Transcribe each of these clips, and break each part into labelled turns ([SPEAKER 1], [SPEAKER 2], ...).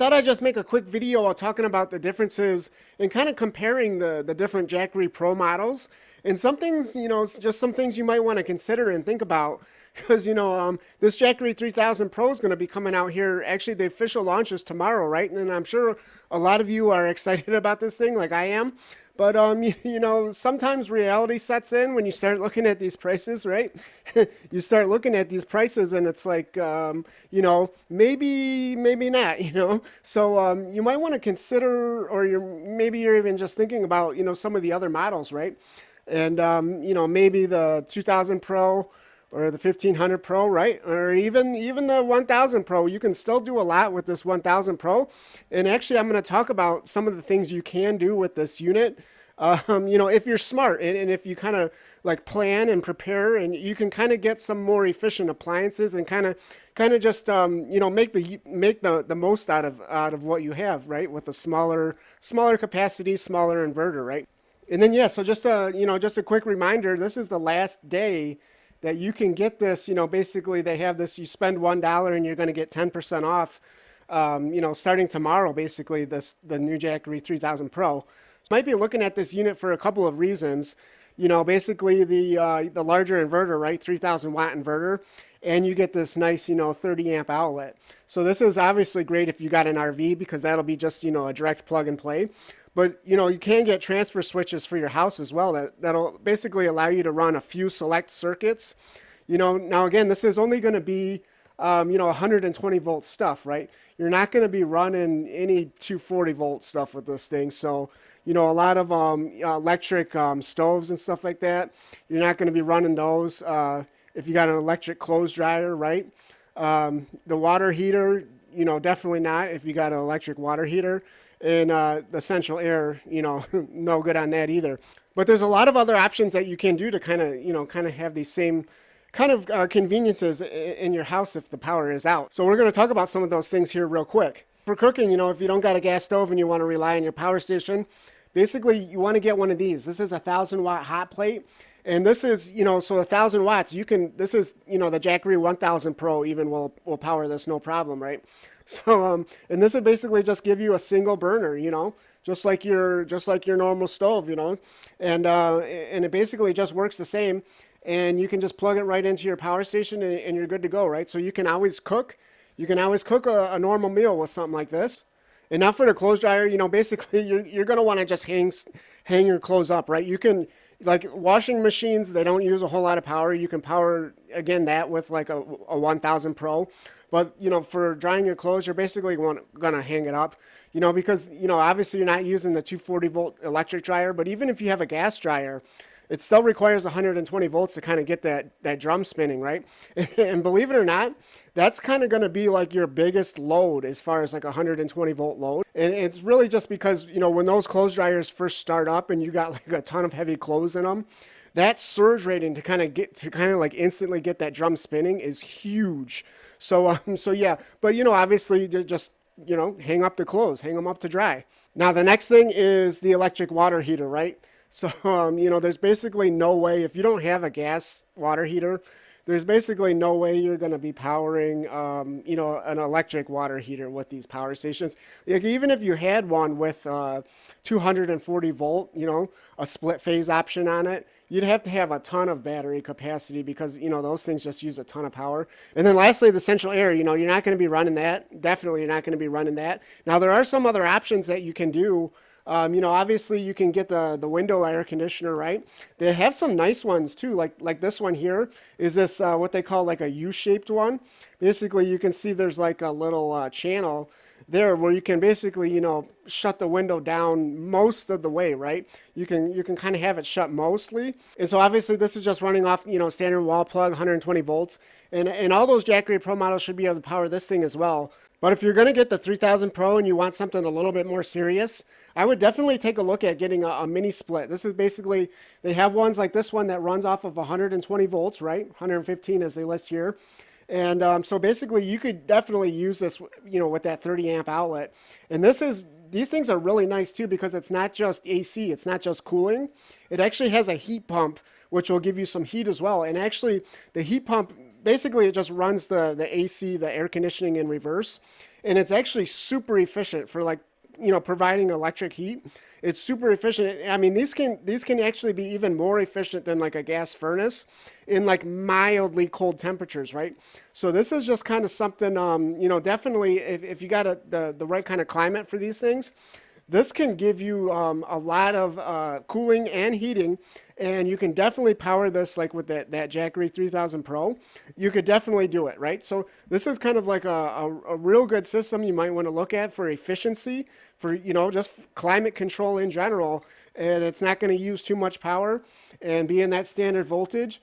[SPEAKER 1] thought I'd just make a quick video talking about the differences and kind of comparing the different Jackery Pro models and some things, just some things you might want to consider and think about. Because, this Jackery 3000 Pro is going to be coming out here. Actually, the official launch is tomorrow, right? And I'm sure a lot of you are excited about this thing like I am. But, sometimes reality sets in when you start looking at these prices, right? You start looking at these prices and it's like, maybe not. So you might want to consider, or maybe you're even just thinking about, some of the other models, right? And, maybe the 2000 Pro or the 1500 Pro, right? Or even the 1000 Pro. You can still do a lot with this 1000 Pro. And actually, I'm going to talk about some of the things you can do with this unit. If you're smart and if you kind of like plan and prepare, and you can kind of get some more efficient appliances and kind of just make the most out of what you have, right? With a smaller capacity, smaller inverter, right? And then so just a quick reminder, this is the last day that you can get this. Basically they have this, you spend $1 and you're going to get 10% off, starting tomorrow, basically the new Jackery 3000 Pro. So might be looking at this unit for a couple of reasons. Basically the larger inverter, right? 3000 watt inverter, and you get this nice, 30 amp outlet. So this is obviously great if you got an RV, because that'll be just, a direct plug and play. But, you can get transfer switches for your house as well. That'll basically allow you to run a few select circuits. Now again, this is only going to be, 120 volt stuff, right? You're not going to be running any 240 volt stuff with this thing. So, a lot of electric stoves and stuff like that, you're not going to be running those if you got an electric clothes dryer, right? The water heater, definitely not if you got an electric water heater. And the central air, no good on that either. But there's a lot of other options that you can do to kind of have these same kind of conveniences in your house if the power is out. So we're going to talk about some of those things here real quick. For cooking, if you don't got a gas stove and you want to rely on your power station, basically you want to get one of these. This is a 1000 watt hot plate. And this is, so 1000 watts, this is, the Jackery 1000 Pro even will power this no problem, right? So, and this would basically just give you a single burner, just like your normal stove, and it basically just works the same, and you can just plug it right into your power station and you're good to go, right? So you can always cook a normal meal with something like this. And now for the clothes dryer, basically you're going to want to just hang your clothes up, right? You can, like washing machines, they don't use a whole lot of power. You can power, again, that with like a 1000 Pro. But, for drying your clothes, you're basically going to hang it up, because, obviously you're not using the 240 volt electric dryer. But even if you have a gas dryer, it still requires 120 volts to kind of get that drum spinning, right? And believe it or not, that's kind of going to be like your biggest load as far as like 120 volt load. And it's really just because, when those clothes dryers first start up and you got like a ton of heavy clothes in them, that surge rating to kind of like instantly get that drum spinning is huge. So yeah, but obviously just hang up the clothes, hang them up to dry. Now the next thing is the electric water heater, right? So there's basically no way, if you don't have a gas water heater, there's basically no way you're going to be powering an electric water heater with these power stations. Like, even if you had one with 240 volt, a split phase option on it, you'd have to have a ton of battery capacity, because those things just use a ton of power. And then lastly, the central air, you're not going to be running that. Definitely you're not going to be running that. Now there are some other options that you can do. Obviously you can get the window air conditioner, right? They have some nice ones too. Like this one here is this, what they call like a U-shaped one. Basically you can see there's like a little channel there where you can basically, shut the window down most of the way, right? You can kind of have it shut mostly. And so obviously this is just running off, standard wall plug, 120 volts. And all those Jackery Pro models should be able to power this thing as well. But if you're going to get the 3000 Pro and you want something a little bit more serious, I would definitely take a look at getting a mini split. This is basically, they have ones like this one that runs off of 120 volts, right? 115 as they list here. And so basically you could definitely use this, with that 30 amp outlet. And these things are really nice too, because it's not just AC, it's not just cooling. It actually has a heat pump, which will give you some heat as well. And actually the heat pump, basically it just runs the AC, the air conditioning in reverse. and it's actually super efficient for like, providing electric heat. It's super efficient. I mean, these can actually be even more efficient than like a gas furnace in like mildly cold temperatures, right? So this is just kind of something, definitely if you got the right kind of climate for these things, this can give you a lot of cooling and heating, and you can definitely power this like with that Jackery 3000 Pro. You could definitely do it, right? So this is kind of like a real good system you might want to look at for efficiency, for just climate control in general, and it's not going to use too much power and be in that standard voltage.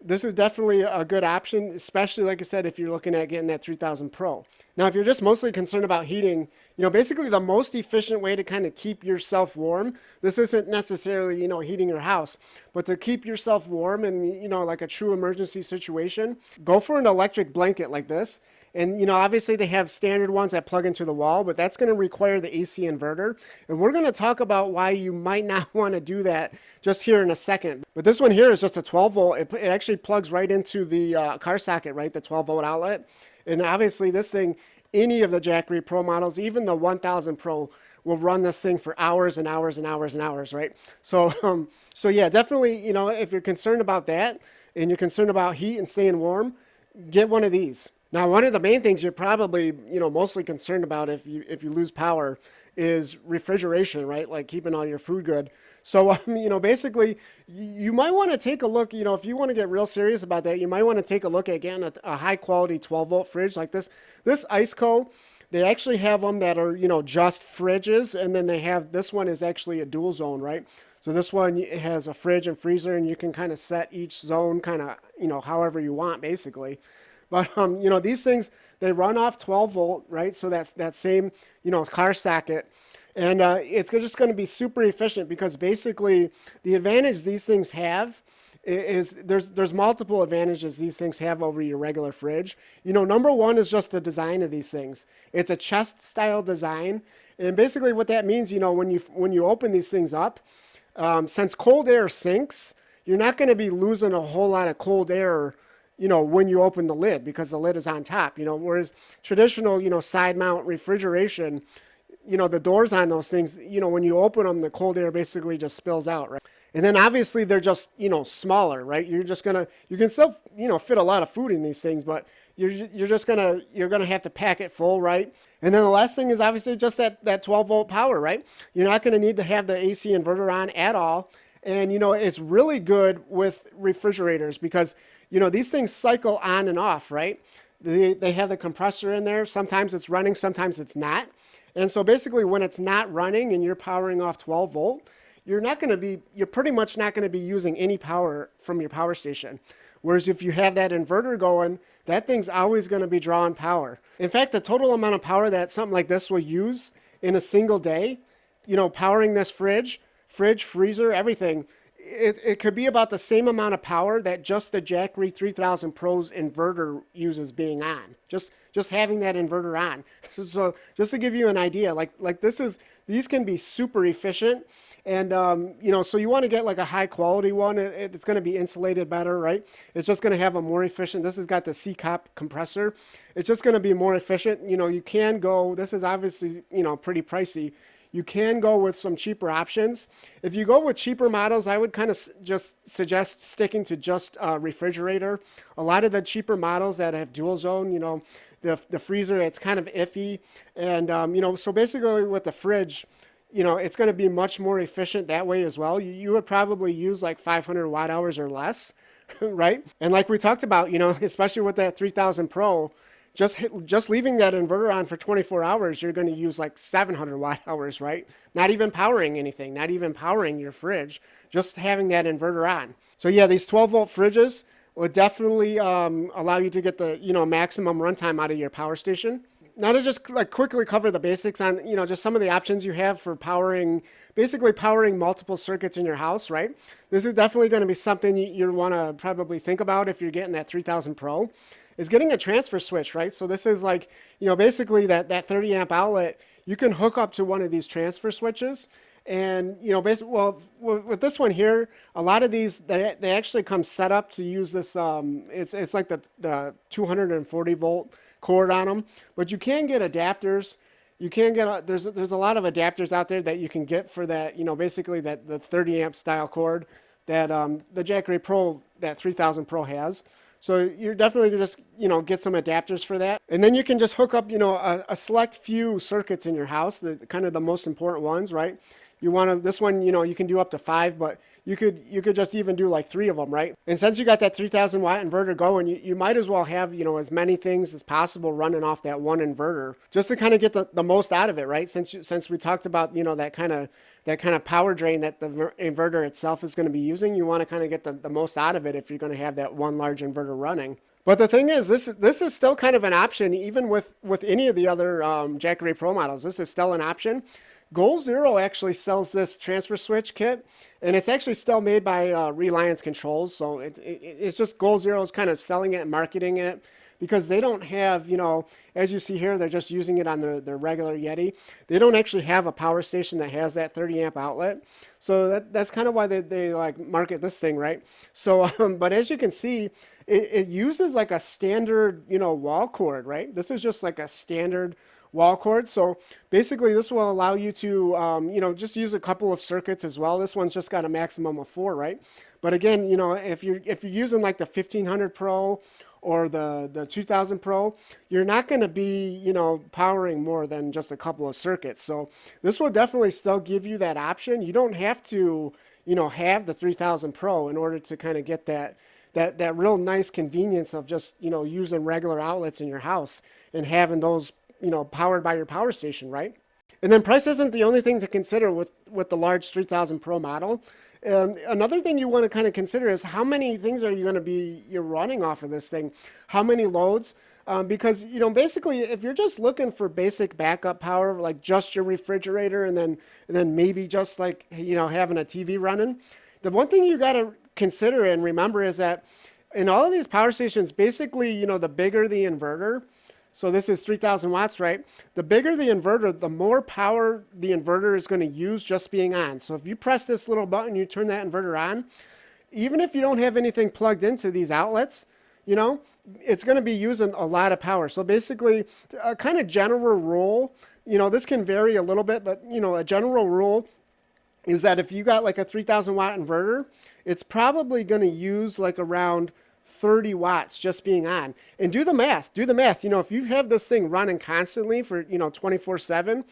[SPEAKER 1] This is definitely a good option, especially like I said, if you're looking at getting that 3000 Pro. Now, if you're just mostly concerned about heating, basically the most efficient way to kind of keep yourself warm, this isn't necessarily, heating your house, but to keep yourself warm in, like a true emergency situation, go for an electric blanket like this. And, obviously they have standard ones that plug into the wall, but that's going to require the AC inverter. And we're going to talk about why you might not want to do that just here in a second. But this one here is just a 12 volt. It actually plugs right into the car socket, right? The 12 volt outlet. And obviously this thing, any of the Jackery Pro models, even the 1000 Pro, will run this thing for hours and hours and hours and hours, right? So yeah, definitely, if you're concerned about that and you're concerned about heat and staying warm, get one of these. Now, one of the main things you're probably, mostly concerned about if you lose power is refrigeration, right? Like keeping all your food good. So, basically, you might want to take a look, if you want to get real serious about that, you might want to take a look at getting a high quality 12 volt fridge like this. This Iceco, they actually have them that are, just fridges. And then they have, this one is actually a dual zone, right? So this one has a fridge and freezer, and you can kind of set each zone kind of, however you want, basically. But, these things, they run off 12 volt, right? So that's that same, car socket. And it's just going to be super efficient because basically the advantage these things have is there's multiple advantages these things have over your regular fridge. Number one is just the design of these things. It's a chest style design. And basically what that means, when you open these things up, since cold air sinks, you're not going to be losing a whole lot of cold air when you open the lid because the lid is on top, whereas traditional, side mount refrigeration, the doors on those things, when you open them, the cold air basically just spills out, right? And then obviously they're just, smaller, right? You can still, fit a lot of food in these things, but you're gonna have to pack it full, right? And then the last thing is obviously just that 12 volt power, right? You're not gonna need to have the AC inverter on at all. And, it's really good with refrigerators because, these things cycle on and off, right? They have the compressor in there. Sometimes it's running, sometimes it's not. And so basically when it's not running and you're powering off 12 volt, you're pretty much not going to be using any power from your power station. Whereas if you have that inverter going, that thing's always going to be drawing power. In fact, the total amount of power that something like this will use in a single day, powering this fridge, freezer, everything, it could be about the same amount of power that just the Jackery 3000 Pro's inverter uses being on. Just having that inverter on. So just to give you an idea, like these can be super efficient. And, so you want to get like a high quality one. It's going to be insulated better, right? It's just going to have a more efficient, this has got the C-cup compressor. It's just going to be more efficient. You can go, this is obviously, pretty pricey. You can go with some cheaper options. If you go with cheaper models, I would kind of just suggest sticking to just a refrigerator. A lot of the cheaper models that have dual zone, the freezer, it's kind of iffy. And, so basically with the fridge, it's going to be much more efficient that way as well. You would probably use like 500 watt hours or less, right? And like we talked about, especially with that 3000 Pro, just leaving that inverter on for 24 hours, you're going to use like 700 watt hours, right? Not even powering anything, not even powering your fridge, just having that inverter on. So yeah, these 12 volt fridges will definitely allow you to get the, maximum runtime out of your power station. Now to just like quickly cover the basics on, just some of the options you have for basically powering multiple circuits in your house, right? This is definitely going to be something you want to probably think about if you're getting that 3000 Pro. Is getting a transfer switch, right? So this is like, basically that 30 amp outlet, you can hook up to one of these transfer switches. And, basically, well, with this one here, a lot of these, they actually come set up to use this, it's like the 240 volt cord on them, but you can get adapters. You can get there's a lot of adapters out there that you can get for that, basically that the 30 amp style cord that the Jackery Pro, that 3000 Pro has. So you're definitely just, get some adapters for that. And then you can just hook up, a select few circuits in your house, the kind of the most important ones, right? You want to, this one, you can do up to 5, but you could just even do like 3 of them, right? And since you got that 3000 watt inverter going, you might as well have, as many things as possible running off that one inverter, just to kind of get the most out of it, right? Since we talked about, that kind of power drain that the inverter itself is going to be using, you want to kind of get the most out of it if you're going to have that one large inverter running. But the thing is, this is still kind of an option, even with any of the other Jackery Pro models. This is still an option. Goal Zero actually sells this transfer switch kit, and it's actually still made by Reliance Controls. So it's just Goal Zero is kind of selling it and marketing it, because they don't have, as you see here, they're just using it on their regular Yeti. They don't actually have a power station that has that 30 amp outlet. So that's kind of why they like market this thing, right? So, but as you can see, it uses like a standard, wall cord, right? This is just like a standard wall cord. So basically this will allow you to, just use a couple of circuits as well. This one's just got a maximum of 4, right? But again, if you're using like the 1500 Pro or the 2000 Pro, you're not going to be, powering more than just a couple of circuits. So this will definitely still give you that option. You don't have to, have the 3000 Pro in order to kind of get that real nice convenience of just, using regular outlets in your house and having those, powered by your power station, right? And then price isn't the only thing to consider with the large 3000 Pro model. Another thing you want to kind of consider is how many things are you going to be you're running off of this thing? How many loads? Because, basically if you're just looking for basic backup power, like just your refrigerator and then maybe just like, having a TV running, the one thing you got to consider and remember is that in all of these power stations, basically, the bigger the inverter, so this is 3000 watts, right? The bigger the inverter, the more power the inverter is going to use just being on. So if you press this little button, you turn that inverter on, even if you don't have anything plugged into these outlets, it's going to be using a lot of power. So basically, a kind of general rule, this can vary a little bit, but, a general rule is that if you got like a 3000 watt inverter, it's probably going to use like around 30 watts just being on. And do the math. If you have this thing running constantly for, 24/7,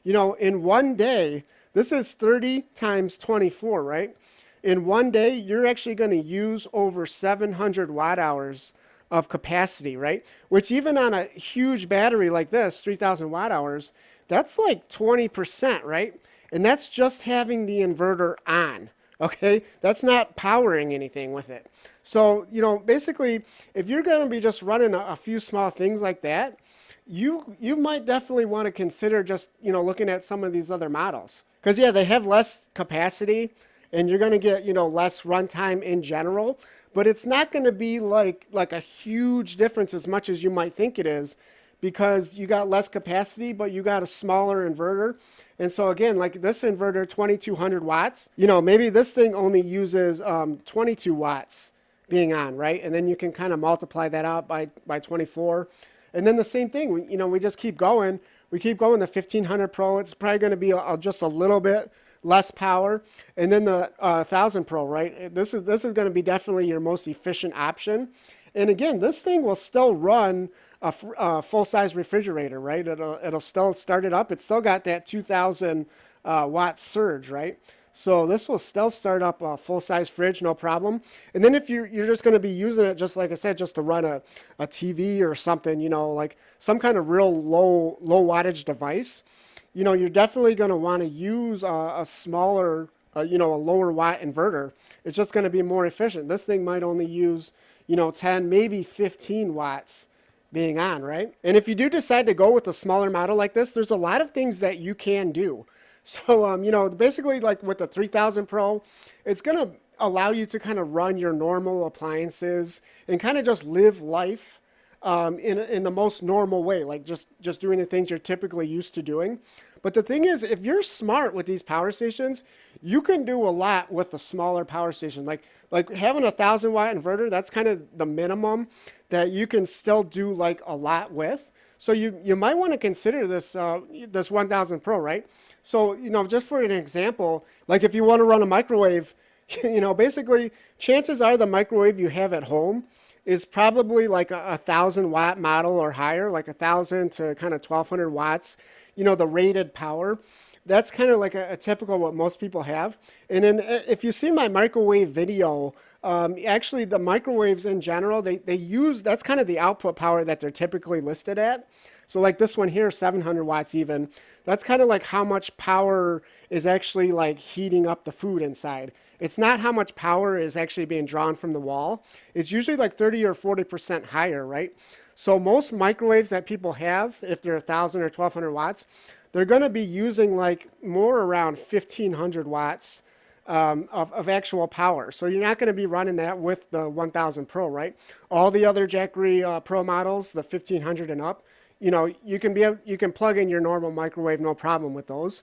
[SPEAKER 1] in one day, this is 30 times 24, right? In one day, you're actually going to use over 700 watt hours of capacity, right? Which even on a huge battery like this, 3000 watt hours, that's like 20%, right? And that's just having the inverter on. Okay, that's not powering anything with it. So, basically, if you're going to be just running a few small things like that, you might definitely want to consider just, looking at some of these other models. Because, yeah, they have less capacity, and you're going to get, less runtime in general. But it's not going to be like a huge difference as much as you might think it is, because you got less capacity, but you got a smaller inverter. And so again, like this inverter, 2200 watts, maybe this thing only uses 22 watts being on, right? And then you can kind of multiply that out by 24. And then the same thing, we just keep going. We keep going. The 1500 Pro, it's probably going to be just a little bit less power. And then the 1000 Pro, right? This is going to be definitely your most efficient option. And again, this thing will still run a full-size refrigerator, right? It'll still start it up. It's still got that 2000 watt surge, right? So this will still start up a full-size fridge, no problem. And then if you're just going to be using it, just like I said, just to run a TV or something, like some kind of real low wattage device, you're definitely going to want to use a smaller, a lower watt inverter. It's just going to be more efficient. This thing might only use, 10, maybe 15 watts being on, right? And if you do decide to go with a smaller model like this, there's a lot of things that you can do. So, basically like with the 3000 Pro, it's going to allow you to kind of run your normal appliances and kind of just live life in the most normal way, like just doing the things you're typically used to doing. But the thing is, if you're smart with these power stations, you can do a lot with a smaller power station. Like having a 1000 watt inverter, that's kind of the minimum that you can still do like a lot with. So you might want to consider this 1000 Pro, right? So, just for an example, like if you want to run a microwave, basically chances are the microwave you have at home is probably like a 1000 watt model or higher, like 1000 to kind of 1200 watts, the rated power. That's kind of like a typical what most people have. And then if you see my microwave video, actually the microwaves in general, they use, that's kind of the output power that they're typically listed at. So like this one here, 700 watts even, that's kind of like how much power is actually like heating up the food inside. It's not how much power is actually being drawn from the wall. It's usually like 30 or 40% higher, right? So most microwaves that people have, if they're 1000 or 1200 watts, they're going to be using like more around 1500 watts of actual power. So you're not going to be running that with the 1000 Pro, right? All the other Jackery Pro models, the 1500 and up, you can plug in your normal microwave, no problem with those.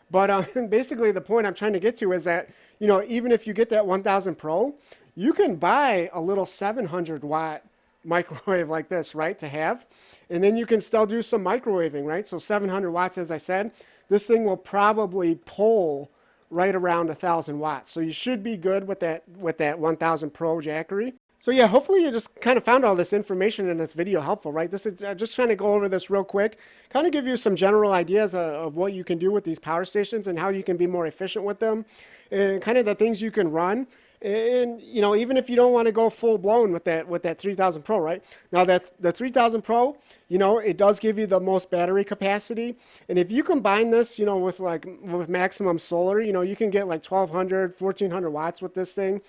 [SPEAKER 1] But basically the point I'm trying to get to is that, even if you get that 1000 Pro, you can buy a little 700 watt microwave like this, right, to have. And then you can still do some microwaving, right? So 700 watts, as I said, this thing will probably pull right around 1000 watts. So you should be good with that 1000 Pro Jackery. So yeah, hopefully you just kind of found all this information in this video helpful, right? This is just trying to go over this real quick, kind of give you some general ideas of what you can do with these power stations and how you can be more efficient with them and kind of the things you can run. And, even if you don't want to go full blown with that 3000 Pro, right? Now that the 3000 Pro, it does give you the most battery capacity. And if you combine this, with maximum solar, you can get like 1200, 1400 watts with this thing.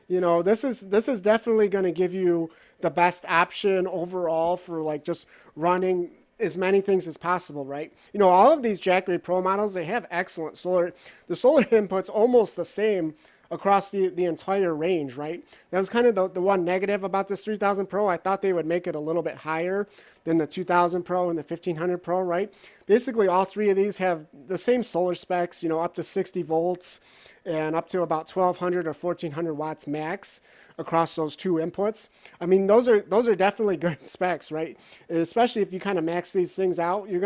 [SPEAKER 1] This is definitely going to give you the best option overall for like just running as many things as possible, right? All of these Jackery Pro models, they have excellent solar. The solar input's almost the same across the entire range, right? That was kind of the one negative about this 3000 Pro. I thought they would make it a little bit higher than the 2000 Pro and the 1500 Pro, right? Basically, all three of these have the same solar specs, up to 60 volts and up to about 1200 or 1400 watts max across those two inputs. I mean, those are definitely good specs, right? Especially if you kind of max these things out, you're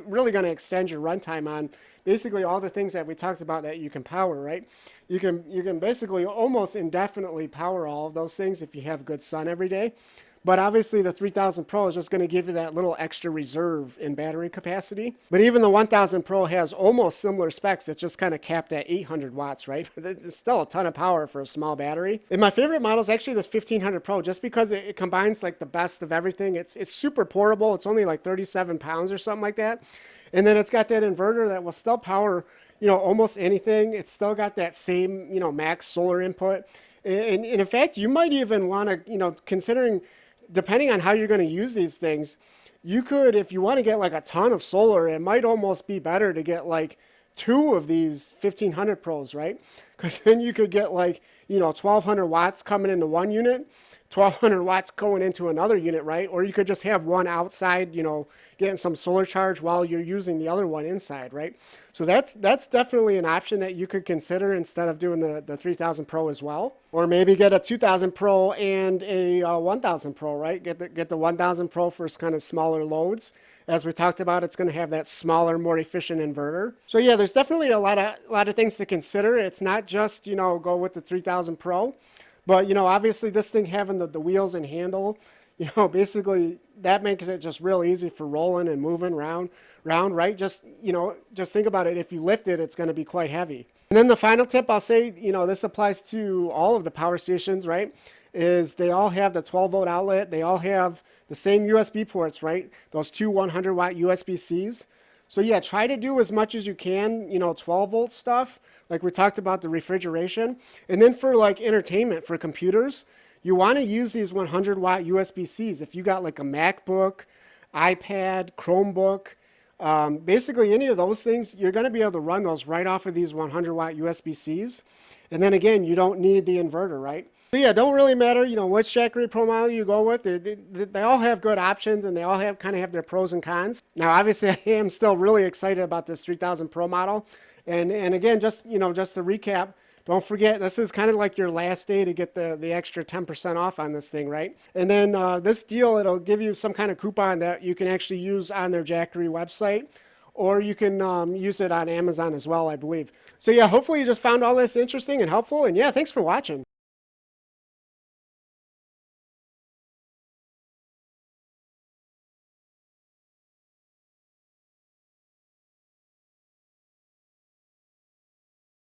[SPEAKER 1] really going to extend your runtime on basically all the things that we talked about that you can power, right? You can basically almost indefinitely power all of those things if you have good sun every day. But obviously the 3000 Pro is just going to give you that little extra reserve in battery capacity. But even the 1000 Pro has almost similar specs. It's just kind of capped at 800 watts, right? It's still a ton of power for a small battery. And my favorite model is actually this 1500 Pro, just because it combines like the best of everything. It's super portable. It's only like 37 pounds or something like that. And then it's got that inverter that will still power, almost anything. It's still got that same, max solar input. And in fact, you might even want to, considering, depending on how you're going to use these things, you could, if you want to get like a ton of solar, it might almost be better to get like two of these 1500 Pros, right? Because then you could get like, 1200 watts coming into one unit, 1200 watts going into another unit, right? Or you could just have one outside, getting some solar charge while you're using the other one inside, right? So that's definitely an option that you could consider instead of doing the 3000 Pro as well. Or maybe get a 2000 Pro and a 1000 Pro, right? Get the 1000 Pro for kind of smaller loads. As we talked about, it's going to have that smaller, more efficient inverter. So yeah, there's definitely a lot of things to consider. It's not just, go with the 3000 Pro. But, obviously this thing having the wheels and handle, basically that makes it just real easy for rolling and moving round, right? Just think about it. If you lift it, it's going to be quite heavy. And then the final tip I'll say, this applies to all of the power stations, right? Is they all have the 12 volt outlet. They all have the same USB ports, right? Those two 100 watt USB-Cs. So yeah, try to do as much as you can, 12 volt stuff, like we talked about the refrigeration. And then for like entertainment, for computers, you want to use these 100 watt USB-Cs. If you got like a MacBook, iPad, Chromebook, basically any of those things, you're going to be able to run those right off of these 100 watt USB-Cs. And then again, you don't need the inverter, right? So yeah, don't really matter, which Jackery Pro model you go with. They all have good options and they all kind of have their pros and cons. Now, obviously, I am still really excited about this 3000 Pro model. And again, just to recap, don't forget, this is kind of like your last day to get the extra 10% off on this thing, right? And then this deal, it'll give you some kind of coupon that you can actually use on their Jackery website, or you can use it on Amazon as well, I believe. So yeah, hopefully you just found all this interesting and helpful. And yeah, thanks for watching.